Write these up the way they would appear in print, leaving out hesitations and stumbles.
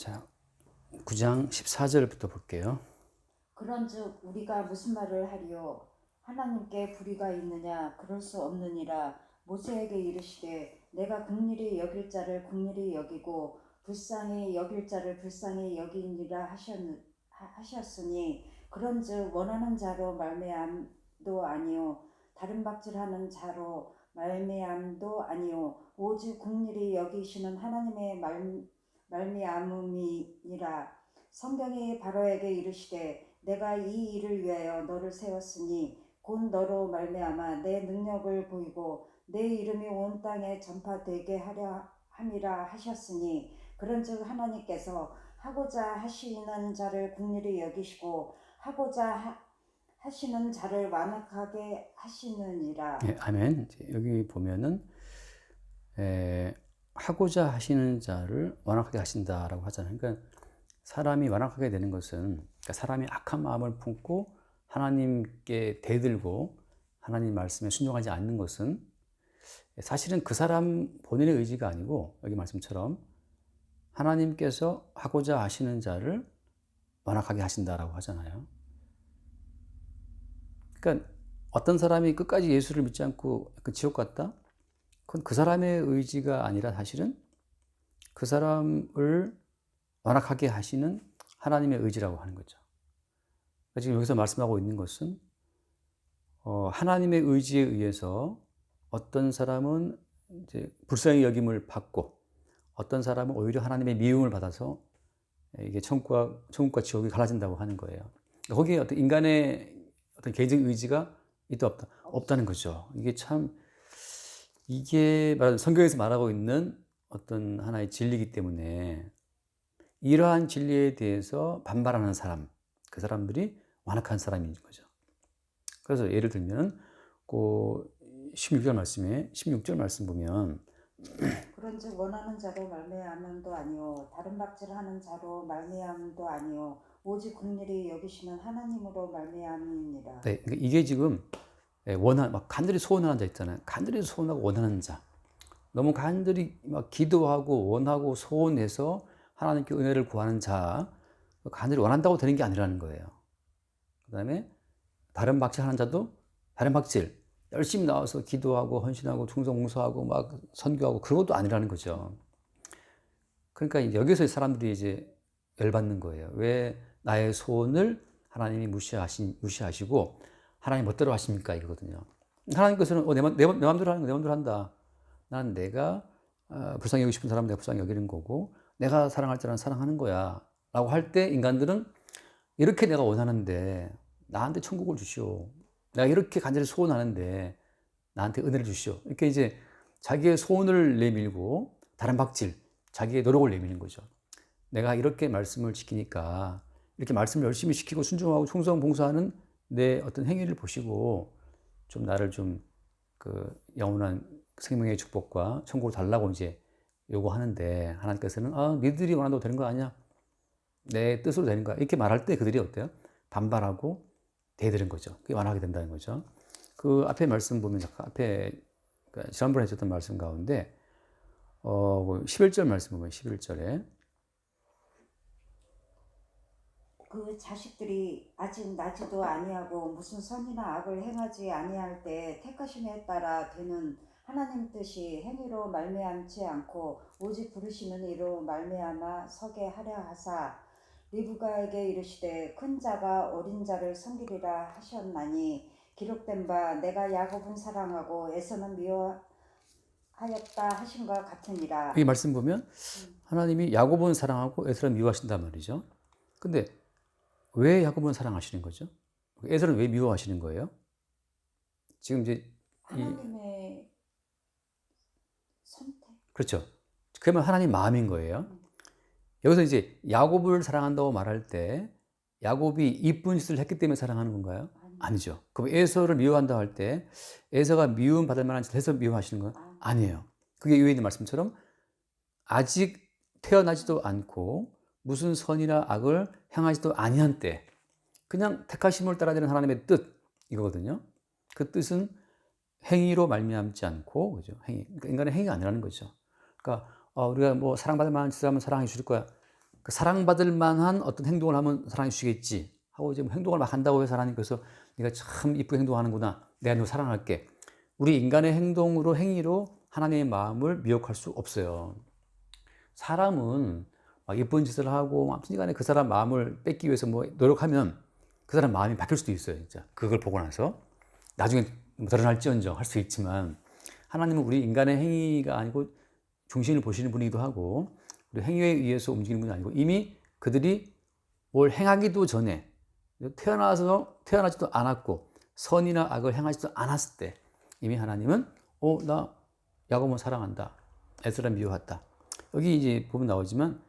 자, 9장 14절부터 볼게요. 그런즉 우리가 무슨 말을 하리요? 하나님께 불의가 있느냐? 그럴 수 없느니라. 모세에게 이르시되 내가 긍휼히 여길 자를 긍휼히 여기고 불쌍히 여길 자를 불쌍히 여기니라 하셨으니 그런즉 원하는 자로 말미암도 아니요 다른 박질하는 자로 말미암도 아니요 오직 긍휼히 여기시는 하나님의 말미암음이니라. 성경이 바로에게 이르시되 내가 이 일을 위하여 너를 세웠으니 곧 너로 말미암아 내 능력을 보이고 내 이름이 온 땅에 전파되게 하려 함이라 하셨으니 그런즉 하나님께서 하고자 하시는 자를 긍휼히 여기시고 하고자 하시는 자를 완악하게 하시느니라. 예, 아멘. 여기 보면은 하고자 하시는 자를 완악하게 하신다라고 하잖아요. 그러니까 사람이 완악하게 되는 것은, 그러니까 사람이 악한 마음을 품고 하나님께 대들고 하나님 말씀에 순종하지 않는 것은 사실은 그 사람 본인의 의지가 아니고, 여기 말씀처럼 하나님께서 하고자 하시는 자를 완악하게 하신다라고 하잖아요. 그러니까 어떤 사람이 끝까지 예수를 믿지 않고 지옥 갔다? 그건 그 사람의 의지가 아니라 사실은 그 사람을 완악하게 하시는 하나님의 의지라고 하는 거죠. 지금 여기서 말씀하고 있는 것은 하나님의 의지에 의해서 어떤 사람은 이제 불쌍히 여김을 받고 어떤 사람은 오히려 하나님의 미움을 받아서 이게 천국과 지옥이 갈라진다고 하는 거예요. 거기에 어떤 인간의 어떤 개인적 의지가 있다 없다는 거죠. 이게 성경에서 말하고 있는 어떤 하나의 진리이기 때문에 이러한 진리에 대해서 반발하는 사람, 그 사람들이 완악한 사람인 거죠. 그래서 예를 들면 그 16절 말씀 보면 그런즉 원하는 자로 말미암음도 아니요 다른 박질하는 자로 말미암음도 아니요 오직 긍휼히 여기시는 하나님으로 말미암음이니라. 네, 그러니까 이게 지금 막 간절히 소원하는 자 있잖아요. 간절히 소원하고 원하는 자. 너무 간절히 막 기도하고 원하고 소원해서 하나님께 은혜를 구하는 자, 간절히 원한다고 되는 게 아니라는 거예요. 그 다음에 다른 박질하는 자도 다른 박질, 열심히 나와서 기도하고 헌신하고 충성 봉사하고 막 선교하고 그런 것도 아니라는 거죠. 그러니까 여기서 사람들이 이제 열받는 거예요. 왜 나의 소원을 하나님이 무시하시고 하나님 멋대로 하십니까? 이거거든요. 하나님께서는 내 마음대로 하는 거 내 마음대로 한다. 난 내가 불쌍히 여기고 싶은 사람 내가 불쌍히 여기는 거고 내가 사랑할 자는 사랑하는 거야 라고 할 때 인간들은 이렇게 내가 원하는데 나한테 천국을 주시오. 내가 이렇게 간절히 소원하는데 나한테 은혜를 주시오. 이렇게 이제 자기의 소원을 내밀고 다른 박질, 자기의 노력을 내미는 거죠. 내가 이렇게 말씀을 지키니까 이렇게 말씀을 열심히 지키고 순종하고 충성 봉사하는 내 어떤 행위를 보시고 좀 나를 좀 그 영원한 생명의 축복과 천국을 달라고 이제 요구하는데 하나님께서는 니들이 원한다고 되는 거 아니야? 내 뜻으로 되는 거야. 이렇게 말할 때 그들이 어때요? 반발하고 대드는 거죠. 그게 완화하게 된다는 거죠. 그 앞에 말씀 보면 앞에 지난번에 했었던 말씀 가운데 11절 말씀 보면 11절에 그 자식들이 아직 나지도 아니하고 무슨 선이나 악을 행하지 아니할 때 택하심에 따라 되는 하나님 뜻이 행위로 말미암지 않고 오직 부르시는 이로 말미암아 서게 하려 하사 리브가에게 이르시되 큰 자가 어린 자를 섬기리라 하셨나니 기록된 바 내가 야곱은 사랑하고 에서는 미워하였다 하신과 같으니라. 이 말씀 보면 하나님이 야곱은 사랑하고 에서는 미워하신단 말이죠. 근데 왜 야곱은 사랑하시는 거죠? 에서는 왜 미워하시는 거예요? 지금 이제 하나님의 선택. 그렇죠. 그러면 하나님 마음인 거예요. 여기서 이제 야곱을 사랑한다고 말할 때 야곱이 이쁜 짓을 했기 때문에 사랑하는 건가요? 아니죠. 그럼 에서를 미워한다 할 때 에서가 미움 받을 만한 짓을 해서 미워하시는 건 아니에요. 그게 위에 있는 말씀처럼 아직 태어나지도 않고 무슨 선이나 악을 행하지도 아니한 때 그냥 택하심을 따라되는 하나님의 뜻 이거거든요. 그 뜻은 행위로 말미암지 않고 그죠? 행위. 그러니까 인간의 행위가 아니라는 거죠. 그러니까 우리가 뭐 사랑받을 만한 짓을 하면 사랑해 줄 거야. 그 사랑받을 만한 어떤 행동을 하면 사랑해 주시겠지 하고 지금 행동을 막 한다고 해서 하나님께서 네가 참 이쁘게 행동하는구나, 내가 너 사랑할게. 우리 인간의 행동으로, 행위로 하나님의 마음을 미혹할 수 없어요. 사람은 막 예쁜 짓을 하고 아무튼 간에 그 사람 마음을 뺏기 위해서 뭐 노력하면 그 사람 마음이 바뀔 수도 있어요. 진짜 그걸 보고 나서 나중에 드러날지언정 할 수 있지만, 하나님은 우리 인간의 행위가 아니고 중심을 보시는 분이기도 하고 우리 행위에 의해서 움직이는 분이 아니고, 이미 그들이 뭘 행하기도 전에, 태어나지도 않았고 선이나 악을 행하지도 않았을 때 이미 하나님은 나 야곱은 사랑한다, 에스라 미워했다. 여기 이제 보면 나오지만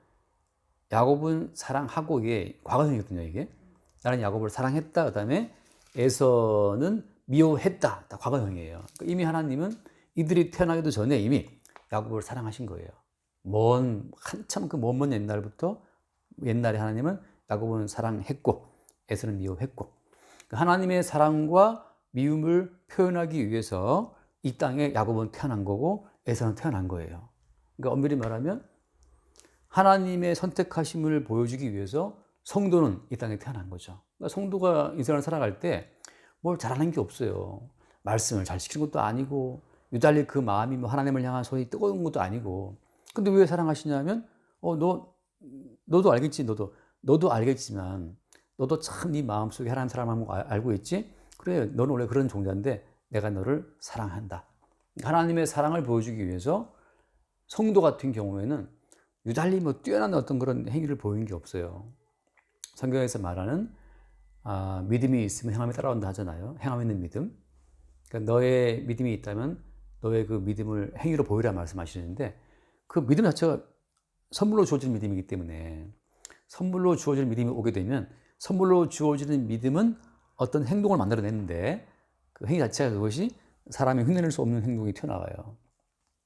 야곱은 사랑하고, 이게 과거형이거든요. 이게 나는 야곱을 사랑했다, 그 다음에 에서는 미워했다, 다 과거형이에요. 그러니까 이미 하나님은 이들이 태어나기도 전에 이미 야곱을 사랑하신 거예요. 한참 그 먼 옛날부터, 옛날에 하나님은 야곱은 사랑했고 에서는 미워했고, 하나님의 사랑과 미움을 표현하기 위해서 이 땅에 야곱은 태어난 거고 에서는 태어난 거예요. 그러니까 엄밀히 말하면 하나님의 선택하심을 보여주기 위해서 성도는 이 땅에 태어난 거죠. 그러니까 성도가 인생을 살아갈 때 뭘 잘하는 게 없어요. 말씀을 잘 지키는 것도 아니고, 유달리 그 마음이 뭐 하나님을 향한 소위 뜨거운 것도 아니고. 근데 왜 사랑하시냐면 너도 알겠지. 너도 알겠지만 너도 참 네 마음속에 하나님 사랑을 알고 있지. 그래, 너는 원래 그런 종자인데 내가 너를 사랑한다. 하나님의 사랑을 보여주기 위해서 성도 같은 경우에는 유달리 뭐 뛰어난 어떤 그런 행위를 보이는 게 없어요. 성경에서 말하는 믿음이 있으면 행함이 따라온다 하잖아요. 행함 있는 믿음. 그러니까 너의 믿음이 있다면 너의 그 믿음을 행위로 보이라 말씀하시는데, 그 믿음 자체가 선물로 주어진 믿음이기 때문에 선물로 주어진 믿음이 오게 되면 선물로 주어지는 믿음은 어떤 행동을 만들어내는데 그 행위 자체가 그것이 사람이 흉내낼 수 없는 행동이 튀어나와요.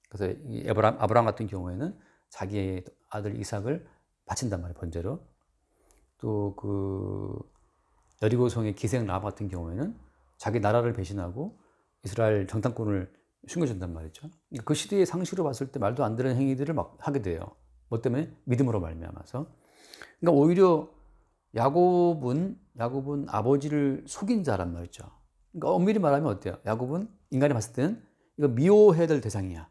그래서 아브라함 같은 경우에는 자기의 아들 이삭을 바친단 말이에요, 번제로. 또 그 여리고 성의 기생 라합 같은 경우에는 자기 나라를 배신하고 이스라엘 정탐꾼을 숨겨준단 말이죠. 그 시대의 상식으로 봤을 때 말도 안 되는 행위들을 막 하게 돼요. 뭐 때문에? 믿음으로 말미암아서. 그러니까 오히려 야곱은 아버지를 속인 자란 말이죠. 그러니까 엄밀히 말하면 어때요? 야곱은 인간이 봤을 때는 이거 미워해야 될 대상이야.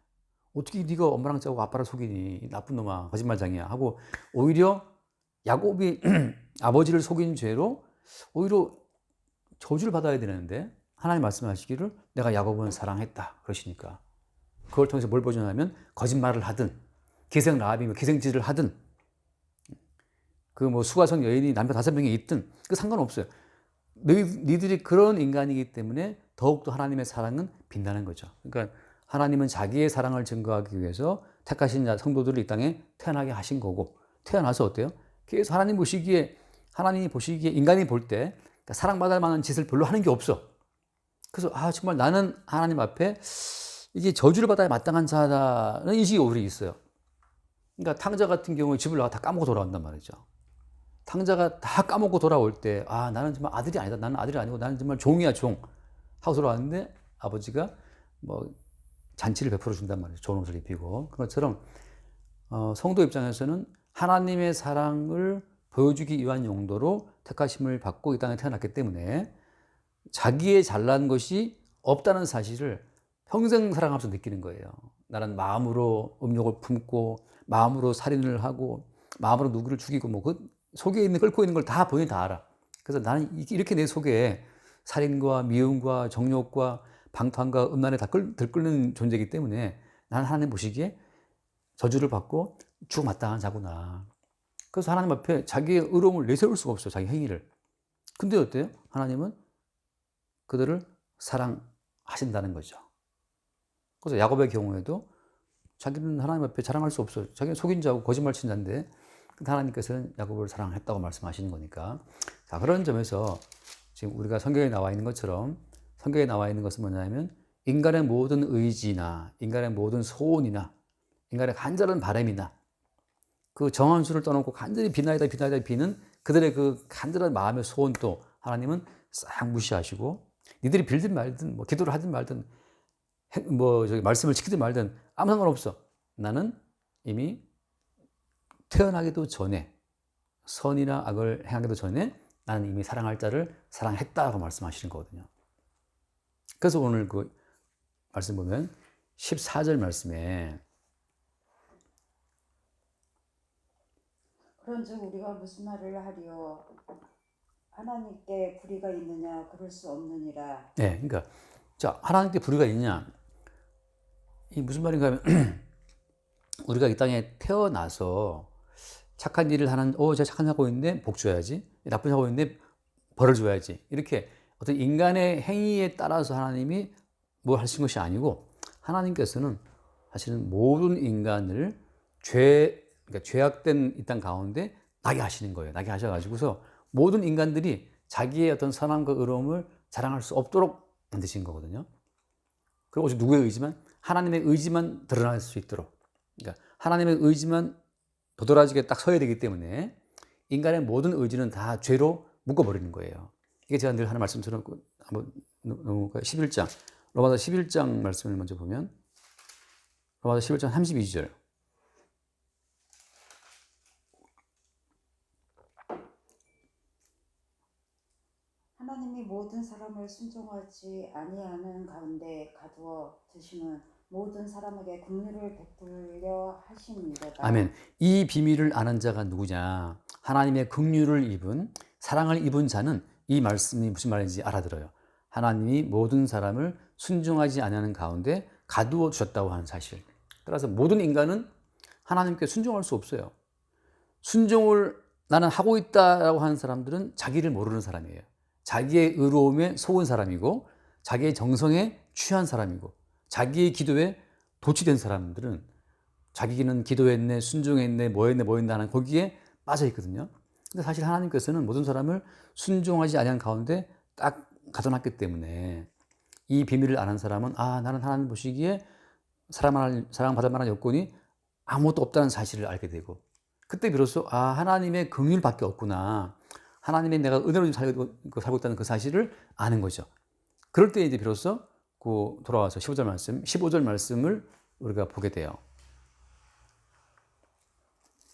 어떻게 네가 엄마랑 짜고 아빠를 속이니, 나쁜 놈아, 거짓말장이야 하고, 오히려 야곱이 아버지를 속인 죄로 오히려 저주를 받아야 되는데, 하나님 말씀하시기를 내가 야곱은 사랑했다 그러시니까, 그걸 통해서 뭘 보여주냐면 거짓말을 하든 기생 라합이 기생짓을 하든 그 뭐 수가성 여인이 남편 5명이 있든 그 상관없어요. 너희들이 그런 인간이기 때문에 더욱더 하나님의 사랑은 빛나는 거죠. 그러니까 하나님은 자기의 사랑을 증거하기 위해서 택하신 성도들을 이 땅에 태어나게 하신 거고, 태어나서 어때요? 계속 하나님이 보시기에 인간이 볼 때 사랑받을 만한 짓을 별로 하는 게 없어. 그래서 정말 나는 하나님 앞에 이게 저주를 받아야 마땅한 자라는 인식이 오히려 있어요. 그러니까 탕자 같은 경우에 집을 나가 다 까먹고 돌아온단 말이죠. 탕자가 다 까먹고 돌아올 때 나는 정말 아들이 아니다, 나는 아들이 아니고 나는 정말 종이야, 종 하고 돌아왔는데 아버지가 뭐 잔치를 베풀어 준단 말이죠. 좋은 옷을 입히고. 그런 것처럼 성도 입장에서는 하나님의 사랑을 보여주기 위한 용도로 택하심을 받고 이 땅에 태어났기 때문에 자기의 잘난 것이 없다는 사실을 평생 살아가면서 느끼는 거예요. 나는 마음으로 음욕을 품고 마음으로 살인을 하고 마음으로 누구를 죽이고 뭐 그 속에 있는, 끓고 있는 걸 다 본인이 다 알아. 그래서 나는 이렇게 내 속에 살인과 미움과 정욕과 방탕과 음란에 다 들끓는 존재이기 때문에 나는 하나님 보시기에 저주를 받고 죽어 마땅한 자구나. 그래서 하나님 앞에 자기의 의로움을 내세울 수가 없어요, 자기 행위를. 근데 어때요? 하나님은 그들을 사랑하신다는 거죠. 그래서 야곱의 경우에도 자기는 하나님 앞에 자랑할 수 없어요. 자기는 속인 자고 거짓말 친 자인데 하나님께서는 야곱을 사랑했다고 말씀하시는 거니까. 자, 그런 점에서 지금 우리가 성경에 나와 있는 것처럼, 성경에 나와 있는 것은 뭐냐면 인간의 모든 의지나 인간의 모든 소원이나 인간의 간절한 바람이나 그 정한수를 떠놓고 간절히 비나이다 비는 그들의 그 간절한 마음의 소원도 하나님은 싹 무시하시고, 니들이 빌든 말든 뭐 기도를 하든 말든 말씀을 지키든 말든 아무 상관없어. 나는 이미 태어나기도 전에 선이나 악을 행하기도 전에 나는 이미 사랑할 자를 사랑했다고 말씀하시는 거거든요. 그래서 오늘 그 말씀 보면 14절 말씀에 그런즉 우리가 무슨 말을 하리요 하나님께 불의가 있느냐 그럴 수 없느니라. 네, 그러니까 자 하나님께 불의가 있냐 이 무슨 말인가 하면 우리가 이 땅에 태어나서 착한 일을 하는 제가 착한 일 하고 있는데 복 줘야지 나쁜 일 하고 있는데 벌을 줘야지 이렇게 어떤 인간의 행위에 따라서 하나님이 뭘 하신 것이 아니고 하나님께서는 사실은 모든 인간을 그러니까 죄악된 이 땅 가운데 나게 하시는 거예요. 나게 하셔가지고서 모든 인간들이 자기의 어떤 선함과 의로움을 자랑할 수 없도록 만드신 거거든요. 그리고 오직 누구의 의지만? 하나님의 의지만 드러날 수 있도록. 그러니까 하나님의 의지만 도드라지게 딱 서야 되기 때문에 인간의 모든 의지는 다 죄로 묶어버리는 거예요. 이게 제가 늘 하는 말씀처럼 한번 넘어갈까요? 11장. 로마서 11장 말씀을 먼저 보면 로마서 11장 32절. 하나님이 모든 사람을 순종하지 아니하는 가운데 가두어 두심은 모든 사람에게 긍휼을 베풀려 하심이로다. 아멘. 이 비밀을 아는 자가 누구냐? 하나님의 긍휼을 입은 사랑을 입은 자는 이 말씀이 무슨 말인지 알아들어요. 하나님이 모든 사람을 순종하지 아니하는 가운데 가두어 주셨다고 하는 사실. 따라서 모든 인간은 하나님께 순종할 수 없어요. 순종을 나는 하고 있다라고 하는 사람들은 자기를 모르는 사람이에요. 자기의 의로움에 속은 사람이고 자기의 정성에 취한 사람이고 자기의 기도에 도취된 사람들은 자기는 기도했네, 순종했네, 뭐 했네 하는 거기에 빠져 있거든요. 근데 사실 하나님께서는 모든 사람을 순종하지 아니한 가운데 딱 가둬놨기 때문에 이 비밀을 아는 사람은 나는 하나님 보시기에 사랑받을 만한 요건이 아무것도 없다는 사실을 알게 되고 그때 비로소 하나님의 긍휼밖에 없구나. 하나님의 내가 은혜로 살고 있다는 그 사실을 아는 거죠. 그럴 때 이제 비로소 돌아와서 15절 말씀을 우리가 보게 돼요.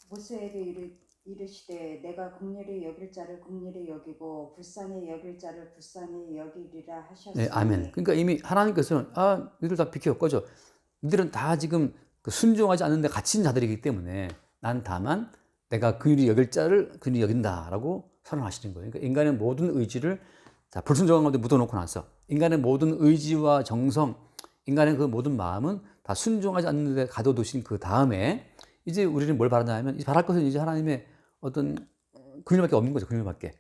모세에게 이르시되 내가 긍휼히 여길 자를 긍휼히 여기고 불쌍히 여길 자를 불쌍히 여기리라 하셨으니. 네, 아멘. 그러니까 이미 하나님께서는 니들 다 비켜 꺼져. 니들은 다 지금 순종하지 않는데 갇힌 자들이기 때문에 난 다만 내가 긍휼히 여길 자를 긍휼히 여긴다라고 선언하시는 거예요. 그러니까 인간의 모든 의지를 불순종한 가운데 묻어놓고 나서 인간의 모든 의지와 정성, 인간의 그 모든 마음은 다 순종하지 않는 데 가둬두신 그 다음에 이제 우리는 뭘 바란다 하면 이제 바랄 것은 이제 하나님의 어떤 긍휼밖에 없는 거죠. 긍휼밖에.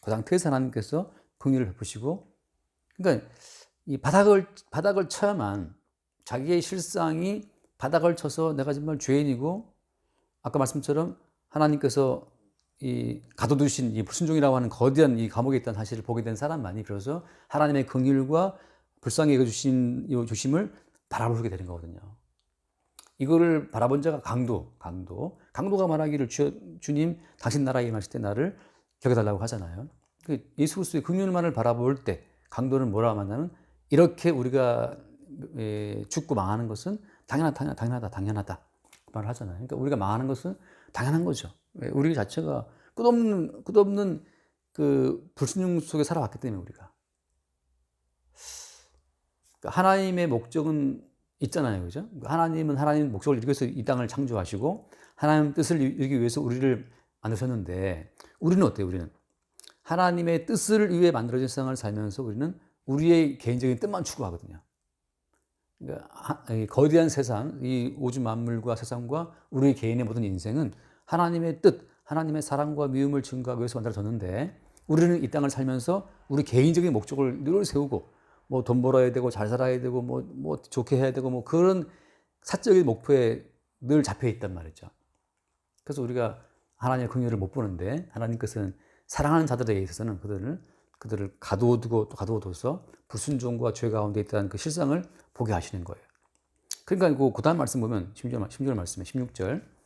그 상태에서 하나님께서 긍휼을 베푸시고 그러니까 이 바닥을 쳐야만 자기의 실상이 바닥을 쳐서 내가 정말 죄인이고 아까 말씀처럼 하나님께서 이 가둬두신 이 불순종이라고 하는 거대한 이 감옥에 있다는 사실을 보게 된 사람만이 비로소 하나님의 긍휼과 불쌍히 여겨주신 이 주심을 바라보게 되는 거거든요. 이거를 바라본 자가 강도가 말하기를 주님 당신 나라에 임하실 때 나를 기억해달라고 하잖아요. 예수 그리스도의 긍휼만을 바라볼 때 강도는 뭐라 하냐면 이렇게 우리가 죽고 망하는 것은 당연하다 그 말을 하잖아요. 그러니까 우리가 망하는 것은 당연한 거죠. 우리 자체가 끝없는 그 불순종 속에 살아왔기 때문에 우리가 그러니까 하나님의 목적은 있잖아요, 그죠? 하나님은 하나님 목적을 이루기 위해서 이 땅을 창조하시고 하나님 뜻을 이루기 위해서 우리를 만드셨는데 우리는 어때요? 우리는 하나님의 뜻을 위해 만들어진 세상을 살면서 우리는 우리의 개인적인 뜻만 추구하거든요. 그러니까 거대한 세상, 이 우주 만물과 세상과 우리 개인의 모든 인생은 하나님의 뜻, 하나님의 사랑과 미움을 증거하기 위해서 만들어졌는데 우리는 이 땅을 살면서 우리 개인적인 목적을 늘 세우고 뭐 돈 벌어야 되고 잘 살아야 되고 뭐 좋게 해야 되고 뭐 그런 사적인 목표에 늘 잡혀 있단 말이죠. 그래서 우리가 하나님의 긍휼을 못 보는데 하나님께서는 사랑하는 자들에 있어서는 그들을 가두어둬서 불순종과 죄 가운데 있다는 그 실상을 보게 하시는 거예요. 그러니까 그 다음 말씀 보면 16절 말씀에 16절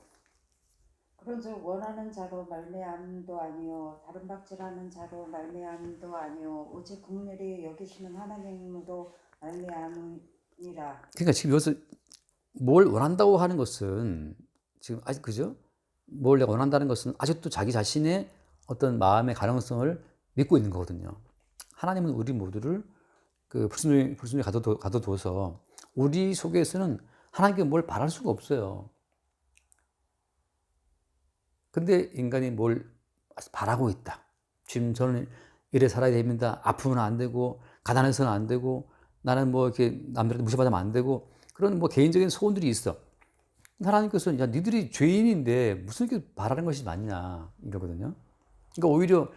그런즉 원하는 자로 말미암도 아니요 다른 박질하는 자로 말미암도 아니요 오직 긍휼히 여기시는 하나님으로 말미암으니라. 그러니까 지금 여기서 뭘 원한다고 하는 것은 지금 아직 그죠? 뭘 내가 원한다는 것은 아직도 자기 자신의 어떤 마음의 가능성을 믿고 있는 거거든요. 하나님은 우리 모두를 그 불순종에 가둬둬서 우리 속에서는 하나님께 뭘 바랄 수가 없어요. 근데 인간이 뭘 바라고 있다. 지금 저는 이래 살아야 됩니다. 아프면 안 되고, 가난해서는 안 되고, 나는 뭐 이렇게 남들한테 무시받으면 안 되고, 그런 뭐 개인적인 소원들이 있어. 하나님께서는 야, 니들이 죄인인데 무슨 이렇게 바라는 것이 맞냐 이러거든요. 그러니까 오히려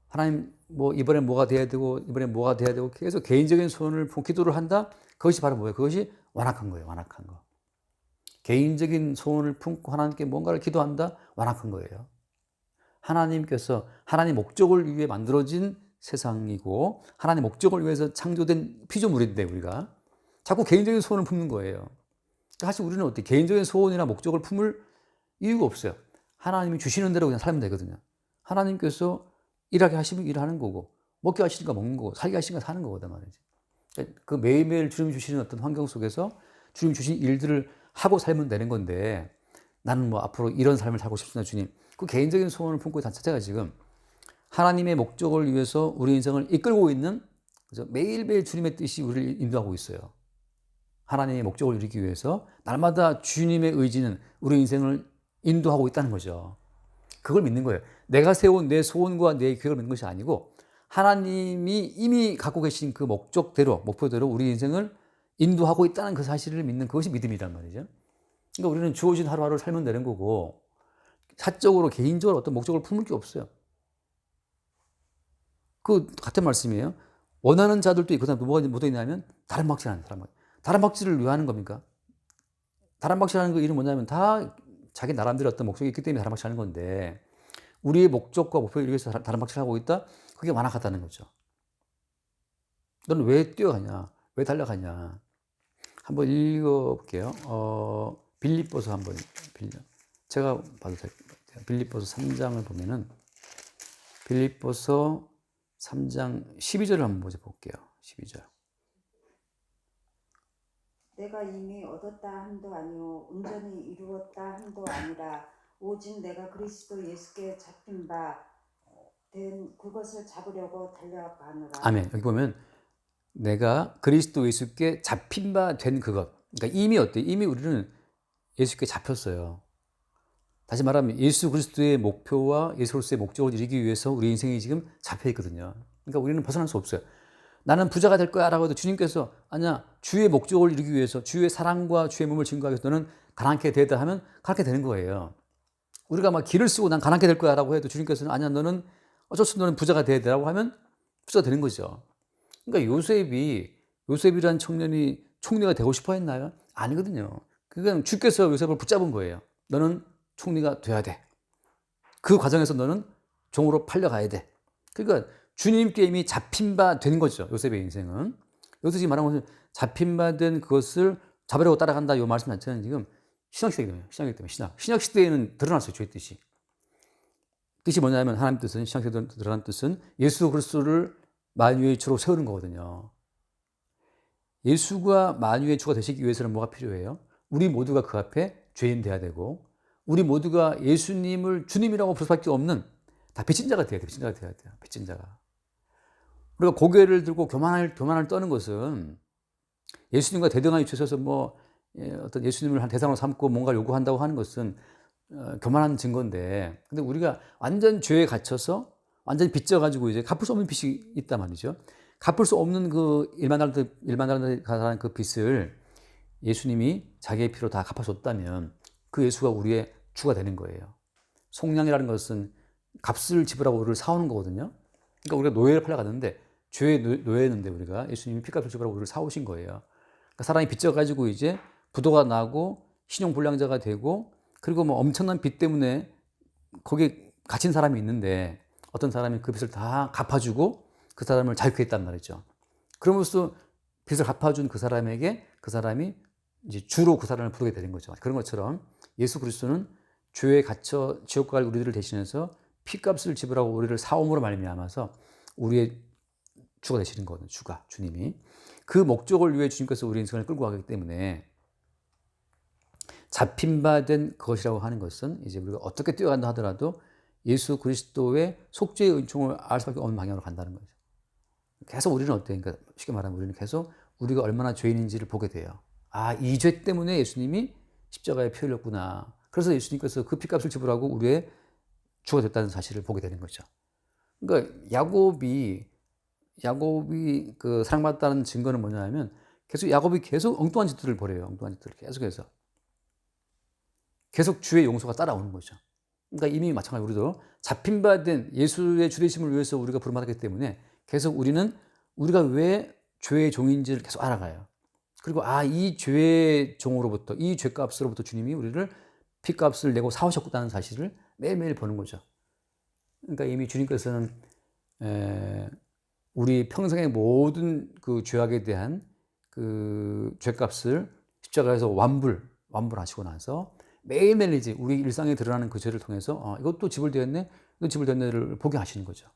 하나님 뭐 이번엔 뭐가 돼야 되고 이번엔 뭐가 돼야 되고 계속 개인적인 소원을 기도를 한다. 그것이 바로 뭐예요? 그것이 완악한 거예요. 완악한 거. 개인적인 소원을 품고 하나님께 뭔가를 기도한다. 완악한 거예요. 하나님께서 하나님 목적을 위해 만들어진 세상이고 하나님 목적을 위해서 창조된 피조물인데 우리가 자꾸 개인적인 소원을 품는 거예요. 사실 우리는 어떻게 개인적인 소원이나 목적을 품을 이유가 없어요. 하나님이 주시는 대로 그냥 살면 되거든요. 하나님께서 일하게 하시면 일하는 거고 먹게 하시니까 먹는 거고 살게 하시니까 사는 거거든 말이지. 그 매일매일 주님 주시는 어떤 환경 속에서 주님 주신 일들을 하고 살면 되는 건데 나는 뭐 앞으로 이런 삶을 살고 싶습니다 주님. 그 개인적인 소원을 품고 있다는 자체가 지금 하나님의 목적을 위해서 우리 인생을 이끌고 있는 그죠? 매일매일 주님의 뜻이 우리를 인도하고 있어요. 하나님의 목적을 이루기 위해서 날마다 주님의 의지는 우리 인생을 인도하고 있다는 거죠. 그걸 믿는 거예요. 내가 세운 내 소원과 내 계획을 믿는 것이 아니고 하나님이 이미 갖고 계신 그 목적대로, 목표대로 우리 인생을 인도하고 있다는 그 사실을 믿는 그것이 믿음이란 말이죠. 그러니까 우리는 주어진 하루하루를 살면 되는 거고 사적으로 개인적으로 어떤 목적을 품을 게 없어요. 그 같은 말씀이에요. 원하는 자들도 있고 뭐가 묻어 있냐면 다른 박질하는 사람. 다른 박질을 왜 하는 겁니까? 다른 박질하는 거 이름 뭐냐면 다 자기 나름대로 어떤 목적이 있기 때문에 다른 박질하는 건데 우리의 목적과 목표를 위해서 다른 박질을 하고 있다? 그게 완악하다는 거죠. 너는 왜 뛰어가냐? 왜 달려가냐? 한번 읽어볼게요. 빌립보서 한번 제가 봐도 될 것 같아요. 빌립보서 3장을 보면은 빌립보서 3장 12절을 한번 먼저 볼게요. 12절. 내가 이미 얻었다 함도 아니요 온전히 이루었다 함도 아니라 오직 내가 그리스도 예수께 잡힌 바 된 그것을 잡으려고 달려가노라. 아멘. 여기 보면 내가 그리스도 예수께 잡힌 바 된 그것. 그러니까 이미 어때요? 이미 우리는 예수께 잡혔어요. 다시 말하면 예수 그리스도의 목표와 예수 그리스도의 목적을 이루기 위해서 우리 인생이 지금 잡혀 있거든요. 그러니까 우리는 벗어날 수 없어요. 나는 부자가 될 거야 라고 해도 주님께서 아니야 주의 목적을 이루기 위해서 주의 사랑과 주의 몸을 증거하기 위해서 너는 가난하게 되다 하면 가난하게 되는 거예요. 우리가 막 길을 쓰고 난 가난하게 될 거야 라고 해도 주님께서는 아니야 너는 어쩔 수 없이 너는 부자가 돼야 되라고 하면 부자가 되는 거죠. 그러니까 요셉이란 청년이 총리가 되고 싶어 했나요? 아니거든요. 그냥 주께서 요셉을 붙잡은 거예요. 너는 총리가 돼야 돼. 그 과정에서 너는 종으로 팔려가야 돼. 그러니까 주님께 이미 잡힌 바 된 거죠. 요셉의 인생은. 여기서 지금 말하는 것은 잡힌 바 된 그것을 잡으려고 따라간다. 이 말씀 자체는 지금 신약시대이기 때문에 신약시대에는 드러났어요. 주의 뜻이. 뜻이 뭐냐면 하나님 뜻은 신약시대에 드러난 뜻은 예수 그리스도를 만유의 주로 세우는 거거든요. 예수가 만유의 주가 되시기 위해서는 뭐가 필요해요? 우리 모두가 그 앞에 죄인 돼야 되고 우리 모두가 예수님을 주님이라고 부를 수밖에 없는 다 빚진 자가 돼야 돼요. 빚진 자가 돼야 돼요. 빚진 자가. 우리가 고개를 들고 교만을 떠는 것은 예수님과 대등하게 주셔서 어떤 예수님을 한 대상으로 삼고 뭔가를 요구한다고 하는 것은 교만한 증거인데 근데 우리가 완전 죄에 갇혀서 완전히 빚져가지고 이제 갚을 수 없는 빚이 있단 말이죠. 갚을 수 없는 그 일반인들에 관한 그 빚을 예수님이 자기의 피로 다 갚아줬다면 그 예수가 우리의 주가 되는 거예요. 속량이라는 것은 값을 지불하고 우리를 사오는 거거든요. 그러니까 우리가 노예를 팔려갔는데 죄의 노예였는데 우리가 예수님이 피값을 지불하고 우리를 사오신 거예요. 그러니까 사람이 빚져가지고 이제 부도가 나고 신용불량자가 되고 그리고 엄청난 빚 때문에 거기에 갇힌 사람이 있는데 어떤 사람이 그 빚을 다 갚아주고 그 사람을 자유케 했단 말이죠. 그러면서 빚을 갚아준 그 사람에게 그 사람이 이제 주로 그 사람을 부르게 되는 거죠. 그런 것처럼 예수 그리스도는 죄에 갇혀 지옥 갈 우리들을 대신해서 피값을 지불하고 우리를 사옴으로 말미암아서 우리의 주가 되시는 거거든요. 주님이 그 목적을 위해 주님께서 우리 인생을 끌고 가기 때문에 잡힌 바 된 것이라고 하는 것은 이제 우리가 어떻게 뛰어간다 하더라도 예수 그리스도의 속죄의 은총을 알 수밖에 없는 방향으로 간다는 거죠. 계속 우리는 어때요? 그러니까 쉽게 말하면 우리는 계속 우리가 얼마나 죄인인지를 보게 돼요. 아, 이 죄 때문에 예수님이 십자가에 피 흘렸구나. 그래서 예수님께서 그 피값을 지불하고 우리의 주가 됐다는 사실을 보게 되는 거죠. 그러니까 야곱이 그 사랑받았다는 증거는 뭐냐면 야곱이 계속 엉뚱한 짓들을 벌여요. 엉뚱한 짓들을 계속해서. 계속 주의 용서가 따라오는 거죠. 그러니까 이미 마찬가지로 우리도 잡힌 바 된 예수의 주되심을 위해서 우리가 부름받았기 때문에 계속 우리가 왜 죄의 종인지를 계속 알아가요. 그리고 이 죄의 종으로부터, 이 죄값으로부터 주님이 우리를 피값을 내고 사오셨다는 사실을 매일매일 보는 거죠. 그러니까 이미 주님께서는 우리 평생의 모든 그 죄악에 대한 그 죄값을 십자가에서 완불하시고 나서 매일매일 이제 우리 일상에 드러나는 그 죄를 통해서 이것도 지불되었네, 이것도 지불되었네를 보게 하시는 거죠.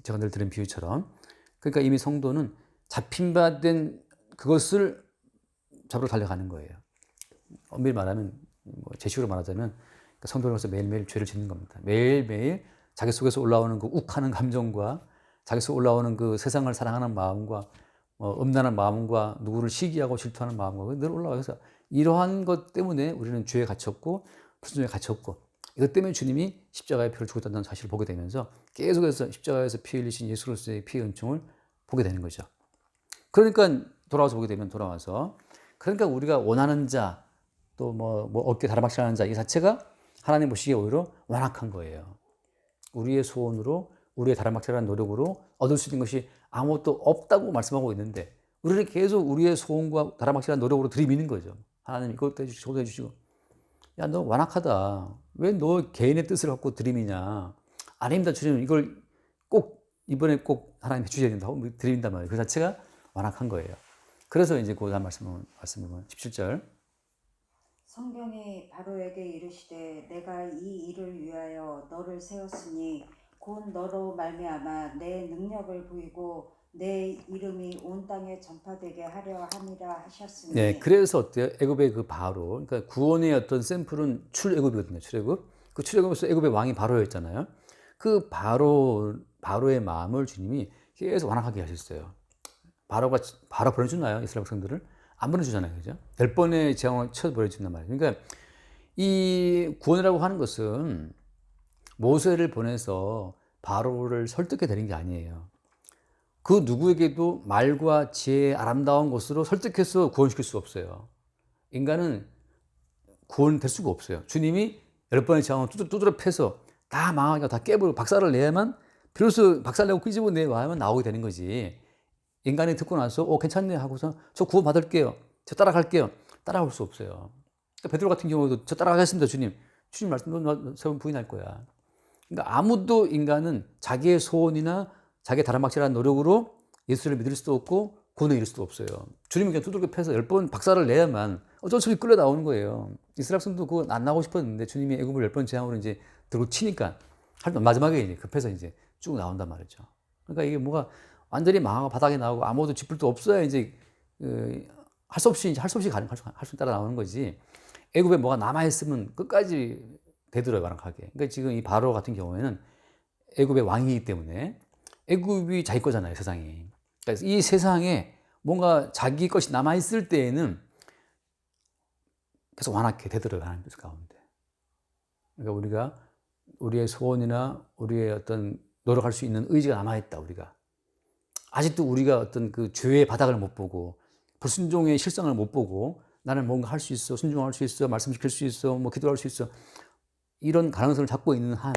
제가 늘 들은 비유처럼. 그러니까 이미 성도는 잡힌 바 된 그것을 잡으러 달려가는 거예요. 엄밀히 말하면, 제식으로 말하자면, 성도로서 매일매일 죄를 짓는 겁니다. 매일매일 자기 속에서 올라오는 그 욱하는 감정과 자기 속에 올라오는 그 세상을 사랑하는 마음과 음란한 마음과 누구를 시기하고 질투하는 마음과 늘 올라와서 이러한 것 때문에 우리는 죄에 갇혔고 불순종에 갇혔고 이것 때문에 주님이 십자가의 피를 주셨다는 사실을 보게 되면서 계속해서 십자가에서 피 흘리신 예수 그리스도의 피의 은총을 보게 되는 거죠. 그러니까 그러니까 우리가 원하는 자 또 어깨 다라박질하는 자 이 자체가 하나님 보시기에 오히려 완악한 거예요. 우리의 소원으로 우리의 다라박질하는 노력으로 얻을 수 있는 것이 아무것도 없다고 말씀하고 있는데 우리는 계속 우리의 소원과 다라박질하는 노력으로 들이미는 거죠. 하나님 이것도 해주시고 저것도 해주시고 야, 너 완악하다. 왜 너 개인의 뜻을 갖고 들이미냐. 아닙니다. 주님 이걸 이번에 꼭 하나님 해주셔야 된다고 드린단 말이에요. 그 자체가 완악한 거예요. 그래서 이제 그 말씀은 17절. 성경이 바로에게 이르시되 내가 이 일을 위하여 너를 세웠으니 곧 너로 말미암아 내 능력을 보이고 내 이름이 온 땅에 전파되게 하려 함이라 하셨으니. 네, 그래서 어때요? 애굽의 그 바로, 그러니까 구원의 어떤 샘플은 출애굽이거든요. 출애굽. 그 출애굽에서 애굽의 왕이 바로였잖아요. 그 바로의 마음을 주님이 계속 완악하게 하셨어요. 바로 보내주나요? 이스라엘 백성들을? 안 보내주잖아요. 그죠? 10번의 재앙을 쳐 보내준단 말이에요. 그러니까 이 구원이라고 하는 것은 모세를 보내서 바로를 설득해 드린 게 아니에요. 그 누구에게도 말과 지혜의 아름다운 것으로 설득해서 구원시킬 수 없어요. 인간은 구원될 수가 없어요. 주님이 10번의 재앙을 두드려 패서 다 망하게 다 깨버리고 박살을 내야만 비로소 박살내고 끄집어내야만 나오게 되는 거지. 인간이 듣고 나서 괜찮네 하고서 저 구원 받을게요. 저 따라갈게요. 따라올 수 없어요. 그러니까 베드로 같은 경우도 저 따라가겠습니다. 주님 말씀 세번 부인할 거야. 그러니까 아무도 인간은 자기의 소원이나 자기의 다람박질한 노력으로 예수를 믿을 수도 없고 구원에 이를 수도 없어요. 주님이 그냥 두들겨 패서 10번 박살을 내야만 어쩔 수 없이 끌려 나오는 거예요. 이스라엘 백성도 그거 안 나오고 싶었는데 주님이 애굽을 10번 재앙으로 이제 들고 치니까 마지막에 이제 급해서 이제 쭉 나온단 말이죠. 그러니까 이게 뭐가 완전히 망하고 바닥에 나오고 아무도 짚을 도 없어야 이제 할 수 없이 따라 나오는 거지. 애굽에 뭐가 남아 있으면 끝까지 되들어요, 완악하게. 그러니까 지금 이 바로 같은 경우에는 애굽의 왕이기 때문에 애굽이 자기 거잖아요, 세상이. 그래서 이 세상에 뭔가 자기 것이 남아 있을 때에는 계속 완악해 되들어가는 뜻 가운데. 그러니까 우리의 소원이나 우리의 어떤 노력할 수 있는 의지가 남아 있다, 우리가. 아직도 우리가 어떤 그 죄의 바닥을 못 보고 불순종의 실상을 못 보고 나는 뭔가 할 수 있어, 순종할 수 있어, 말씀 지킬 수 있어, 기도할 수 있어, 이런 가능성을 잡고 있는 한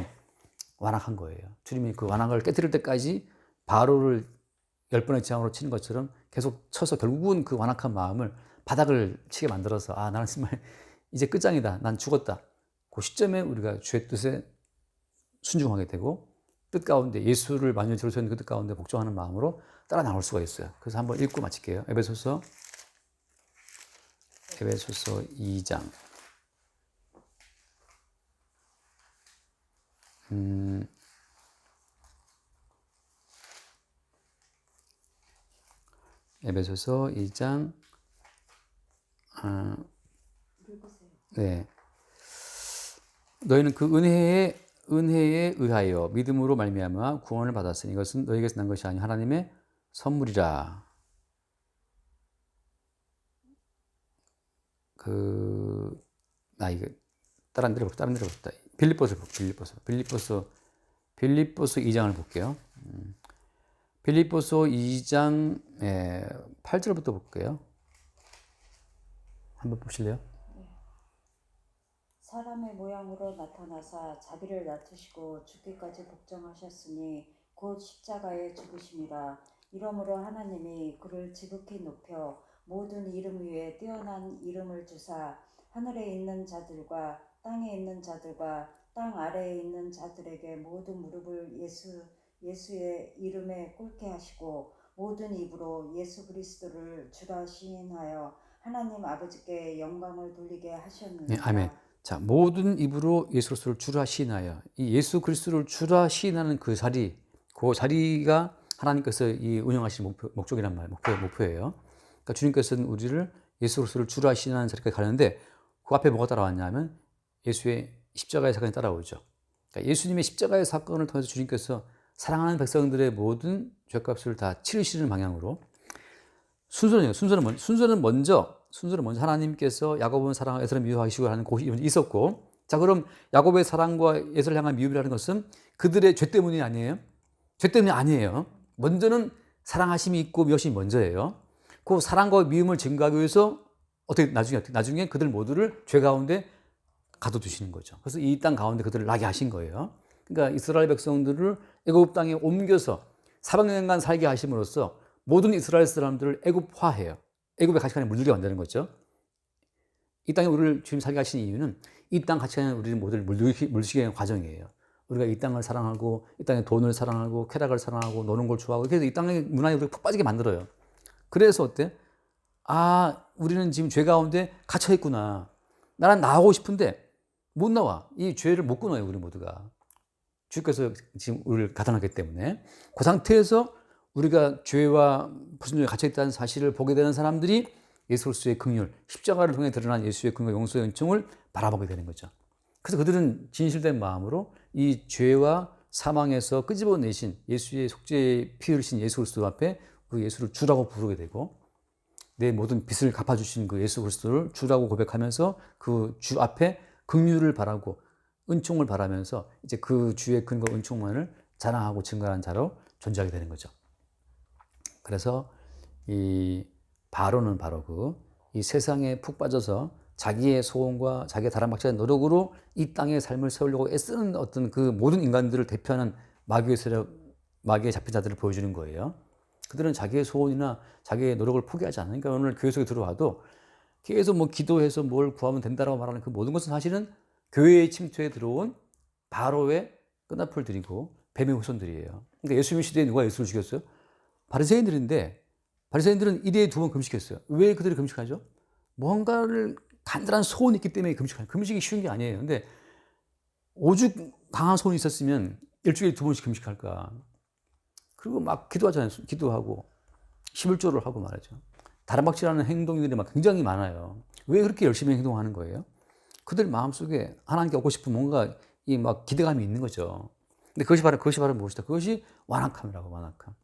완악한 거예요. 주님이 그 완악을 깨뜨릴 때까지 바로를 10번의 재앙으로 치는 것처럼 계속 쳐서 결국은 그 완악한 마음을 바닥을 치게 만들어서 나는 정말 이제 끝장이다, 난 죽었다. 그 시점에 우리가 주의 뜻에 순종하게 되고 뜻 가운데 예수를 만연히 들으셨는 그 뜻 가운데 복종하는 마음으로 따라 나올 수가 있어요. 그래서 한번 읽고 마칠게요. 에베소서 2장. 에베소서 2장 읽으세요. 네. 너희는 그 은혜에 의하여 믿음으로 말미암아 구원을 받았으니 이것은 너희에게서 난 것이 아니 하나님의 선물이라. 이거 다른 데로 봅시다. 빌립보서 2장을 볼게요. 빌립보서 2장 8절부터 볼게요. 한번 보실래요? 사람의 모양으로 나타나사 자기를 낮추시고 죽기까지 복종하셨으니 곧 십자가에 죽으심이라. 이러므로 하나님이 그를 지극히 높여 모든 이름 위에 뛰어난 이름을 주사 하늘에 있는 자들과 땅에 있는 자들과 땅 아래에 있는 자들에게 모든 무릎을 예수의 이름에 꿇게 하시고 모든 입으로 예수 그리스도를 주라 시인하여 하나님 아버지께 영광을 돌리게 하셨느니라. 네, 아멘. 자, 모든 입으로 예수 그리스도를 주라 시인하여. 이 예수 그리스도를 주라 시인하는 그 자리가 하나님께서 이 운영하시는 목적이란 말이에요. 목표예요. 그러니까 주님께서는 우리를 예수 그리스도를 주라 시인하는 자리까지 가는데 그 앞에 뭐가 따라왔냐면 예수의 십자가의 사건이 따라오죠. 그러니까 예수님의 십자가의 사건을 통해서 주님께서 사랑하는 백성들의 모든 죄값을 다 치르시는 방향으로 순서는 먼저 하나님께서 야곱은 사랑하고 에서를 미워하시고 하는 곳이 있었고, 자, 그럼 야곱의 사랑과 에서를 향한 미움이라는 것은 그들의 죄 때문이 아니에요. 죄 때문이 아니에요. 먼저는 사랑하심이 있고 미워심이 먼저예요. 그 사랑과 미움을 증가하기 위해서 나중에 그들 모두를 죄 가운데 가둬두시는 거죠. 그래서 이 땅 가운데 그들을 나게 하신 거예요. 그러니까 이스라엘 백성들을 애굽 땅에 옮겨서 400년간 살게 하심으로써 모든 이스라엘 사람들을 애굽화해요. 애굽의 가치관에 물들게 만드는 거죠. 이 땅에 우리를 주님 살게 하신 이유는 이 땅 가치관에 우리를 모두를 물들이게 하는 과정이에요. 우리가 이 땅을 사랑하고 이 땅의 돈을 사랑하고 쾌락을 사랑하고 노는 걸 좋아하고 그래서 이 땅의 문화에 우리가 푹 빠지게 만들어요. 그래서 어때? 우리는 지금 죄 가운데 갇혀 있구나. 나는 나오고 싶은데 못 나와. 이 죄를 못 끊어요, 우리 모두가. 주께서 지금 우리를 가둬놨기 때문에. 그 상태에서 우리가 죄와 불순종에 갇혀있다는 사실을 보게 되는 사람들이 예수 그리스도의 긍휼, 십자가를 통해 드러난 예수의 긍휼, 용서의 은총을 바라보게 되는 거죠. 그래서 그들은 진실된 마음으로 이 죄와 사망에서 끄집어내신 예수의 속죄의 피 흘리신 예수 그리스도 앞에 그 예수를 주라고 부르게 되고 내 모든 빚을 갚아주신 그 예수 그리스도를 주라고 고백하면서 그 주 앞에 긍휼을 바라고 은총을 바라면서 이제 그 주의 근거 은총만을 자랑하고 증거하는 자로 존재하게 되는 거죠. 그래서 이 바로는 바로 이 세상에 푹 빠져서 자기의 소원과 자기의 다람박자의 노력으로 이 땅의 삶을 세우려고 애쓰는 어떤 그 모든 인간들을 대표하는 마귀의 세력, 마귀의 잡힌 자들을 보여주는 거예요. 그들은 자기의 소원이나 자기의 노력을 포기하지 않으니까 오늘 교회 속에 들어와도 계속 뭐 기도해서 뭘 구하면 된다라고 말하는 그 모든 것은 사실은 교회의 침투에 들어온 바로의 끈앞을들이고 뱀의 후손들이에요. 그러니까 예수님 시대에 누가 예수를 죽였어요? 바리새인들인데 바리새인들은 일회에 2번 금식했어요. 왜 그들이 금식하죠? 뭔가를 간절한 소원이 있기 때문에 금식하죠. 금식이 쉬운 게 아니에요. 근데 오죽 강한 소원이 있었으면 일주일에 2번씩 금식할까? 그리고 막 기도하잖아요. 기도하고 11조를 하고 말이죠. 다람박질하는 행동들이 막 굉장히 많아요. 왜 그렇게 열심히 행동하는 거예요? 그들 마음속에 하나님께 얻고 싶은 뭔가 이 막 기대감이 있는 거죠. 근데 그것이 바로 무엇이다? 그것이 완악함이라고, 완악함.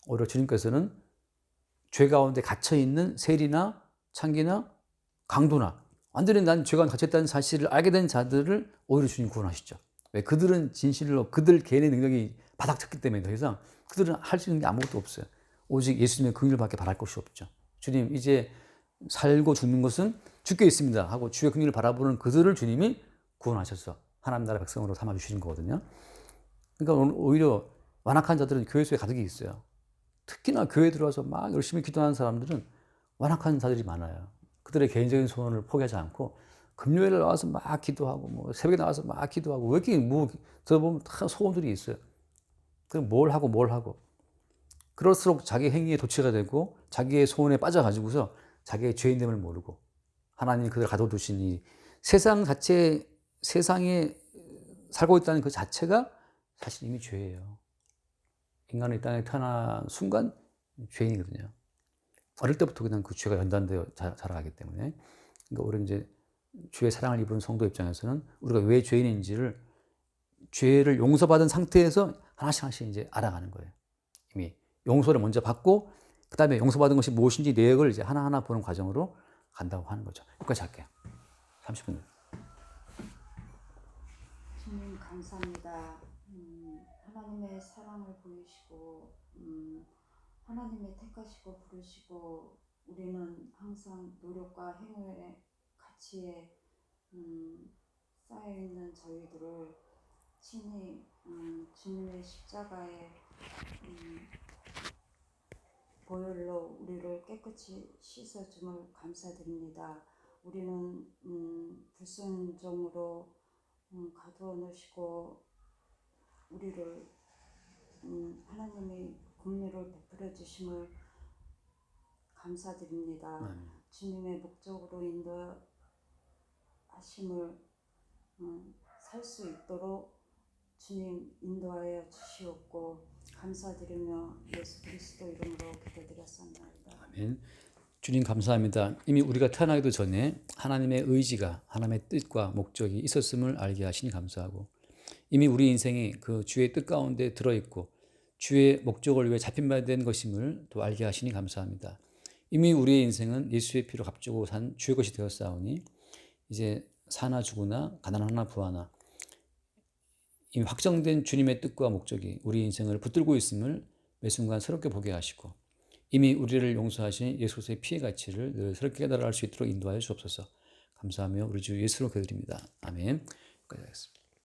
오히려 주님께서는 죄 가운데 갇혀있는 세리나 창기나 강도나 완전히 난 죄 가운데 갇혀있다는 사실을 알게 된 자들을 오히려 주님 구원하시죠. 왜? 그들은 진실로 그들 개인의 능력이 바닥쳤기 때문에 더 이상 그들은 할 수 있는 게 아무것도 없어요. 오직 예수님의 긍휼밖에 바랄 것이 없죠. 주님 이제 살고 죽는 것은 주께 있습니다 하고 주의 긍휼을 바라보는 그들을 주님이 구원하셔서 하나님 나라 백성으로 삼아주시는 거거든요. 그러니까 오히려 완악한 자들은 교회 속에 가득히 있어요. 특히나 교회에 들어와서 막 열심히 기도하는 사람들은 완악한 자들이 많아요. 그들의 개인적인 소원을 포기하지 않고 금요일에 나와서 막 기도하고 뭐 새벽에 나와서 막 기도하고 왜 이렇게 뭐 들어보면 다 소원들이 있어요. 그럼 뭘 하고 그럴수록 자기 행위에 도취가 되고 자기의 소원에 빠져가지고서 자기의 죄인됨을 모르고 하나님이 그들을 가둬두신 이 세상에 살고 있다는 그 자체가 사실 이미 죄예요. 인간은 이 땅에 태어난 순간 죄인이거든요. 어릴 때부터 그냥 그 죄가 연단되어 자라가기 때문에. 그러니까 우리는 이제 주의 사랑을 입은 성도 입장에서는 우리가 왜 죄인인지를 죄를 용서받은 상태에서 하나씩 하나씩 이제 알아가는 거예요. 이미 용서를 먼저 받고 그 다음에 용서받은 것이 무엇인지 내역을 이제 하나하나 보는 과정으로 간다고 하는 거죠. 여기까지 할게요. 30분. 주님 감사합니다. 하나님의 사랑을 보이시고 하나님의 택하시고 부르시고 우리는 항상 노력과 행위의 가치에 쌓여있는 저희들을 친히 주님의 십자가의 보혈로 우리를 깨끗이 씻어줌을 감사드립니다. 우리는 불순종으로 가두어 놓으시고 우리를 하나님이 긍휼을 베풀어 주심을 감사드립니다. 주님의 목적으로 인도하심을 살 수 있도록 주님 인도하여 주시옵고 감사드리며 예수 그리스도 이름으로 기도드렸습니다. 아멘. 주님 감사합니다. 이미 우리가 태어나기도 전에 하나님의 의지가 하나님의 뜻과 목적이 있었음을 알게 하시니 감사하고 이미 우리 인생이 그 주의 뜻 가운데 들어있고 주의 목적을 위해 잡힌 바 된 것임을 또 알게 하시니 감사합니다. 이미 우리의 인생은 예수의 피로 값주고 산 주의 것이 되었사오니 이제 사나 죽으나 가난하나 부하나 이미 확정된 주님의 뜻과 목적이 우리 인생을 붙들고 있음을 매 순간 새롭게 보게 하시고 이미 우리를 용서하신 예수 그리스도의 피의 가치를 늘 새롭게 깨달아 알 수 있도록 인도하여 주옵소서. 감사하며 우리 주 예수로 기도드립니다. 아멘. 끝까지 하겠습니다.